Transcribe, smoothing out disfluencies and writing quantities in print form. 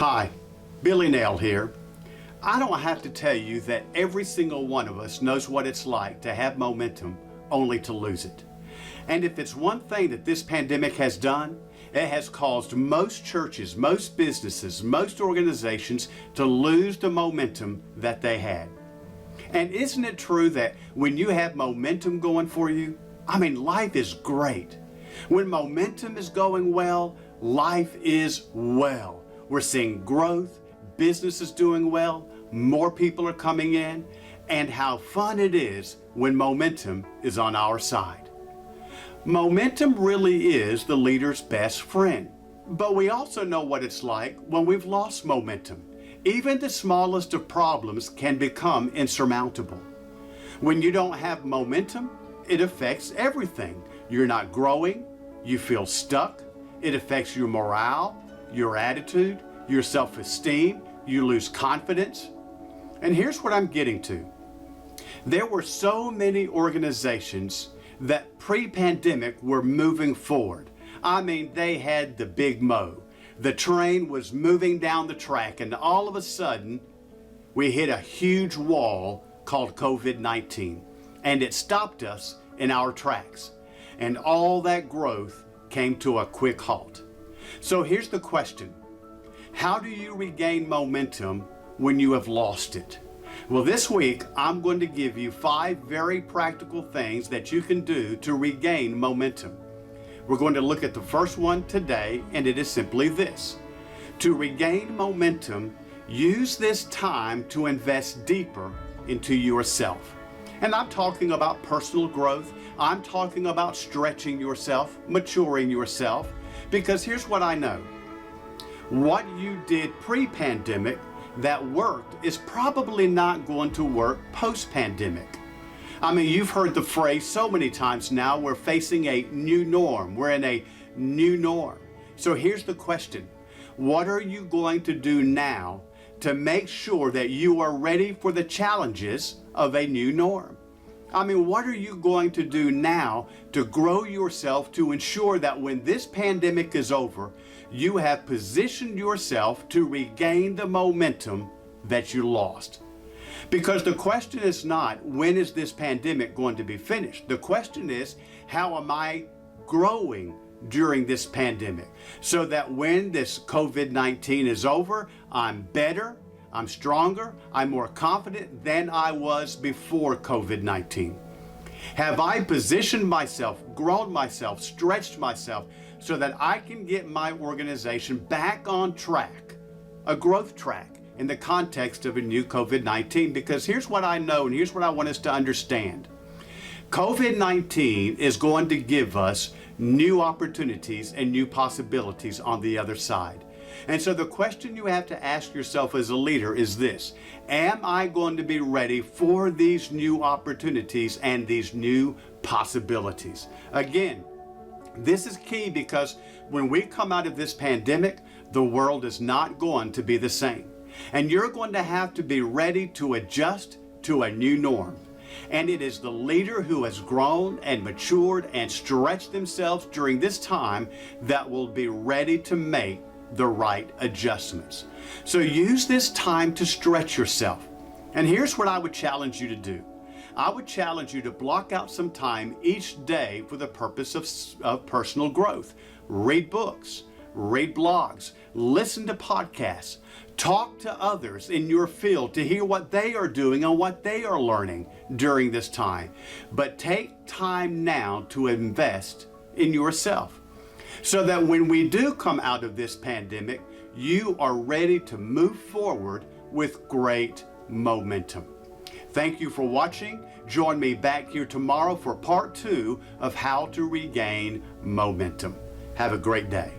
Hi, Billy Nale here. I don't have to tell you that every single one of us knows what it's like to have momentum only to lose it. And if it's one thing that this pandemic has done, it has caused most churches, most businesses, most organizations to lose the momentum that they had. And isn't it true that when you have momentum going for you, life is great. When momentum is going well, life is well. We're seeing growth, business is doing well, more people are coming in, and how fun it is when momentum is on our side. Momentum really is the leader's best friend, but we also know what it's like when we've lost momentum. Even the smallest of problems can become insurmountable. When you don't have momentum, it affects everything. You're not growing, you feel stuck, it affects your morale, your attitude, your self-esteem, you lose confidence. And here's what I'm getting to. There were so many organizations that pre-pandemic were moving forward. They had the big mo. The train was moving down the track, and all of a sudden, we hit a huge wall called COVID-19, and it stopped us in our tracks. And all that growth came to a quick halt. So here's the question. How do you regain momentum when you have lost it? Well, this week, I'm going to give you 5 very practical things that you can do to regain momentum. We're going to look at the first one today, and it is simply this. To regain momentum, use this time to invest deeper into yourself. And I'm talking about personal growth. I'm talking about stretching yourself, maturing yourself, because here's what I know. What you did pre-pandemic that worked is probably not going to work post-pandemic. You've heard the phrase so many times now, we're facing a new norm. We're in a new norm. So here's the question. What are you going to do now to make sure that you are ready for the challenges of a new norm? What are you going to do now to grow yourself to ensure that when this pandemic is over, you have positioned yourself to regain the momentum that you lost? Because the question is not, when is this pandemic going to be finished? The question is, how am I growing during this pandemic so that when this COVID-19 is over, I'm better, I'm stronger, I'm more confident than I was before COVID-19? Have I positioned myself, grown myself, stretched myself so that I can get my organization back on track, a growth track in the context of a new COVID-19? Because here's what I know, and here's what I want us to understand. COVID-19 is going to give us new opportunities and new possibilities on the other side. And so the question you have to ask yourself as a leader is this: am I going to be ready for these new opportunities and these new possibilities? Again, this is key because when we come out of this pandemic, the world is not going to be the same. And you're going to have to be ready to adjust to a new norm. And it is the leader who has grown and matured and stretched themselves during this time that will be ready to make the right adjustments. So use this time to stretch yourself. And here's what I would challenge you to do. I would challenge you to block out some time each day for the purpose of personal growth. Read books, read blogs, listen to podcasts, talk to others in your field to hear what they are doing and what they are learning during this time. But take time now to invest in yourself so that when we do come out of this pandemic, you are ready to move forward with great momentum. Thank you for watching. Join me back here tomorrow for part 2 of how to regain momentum. Have a great day.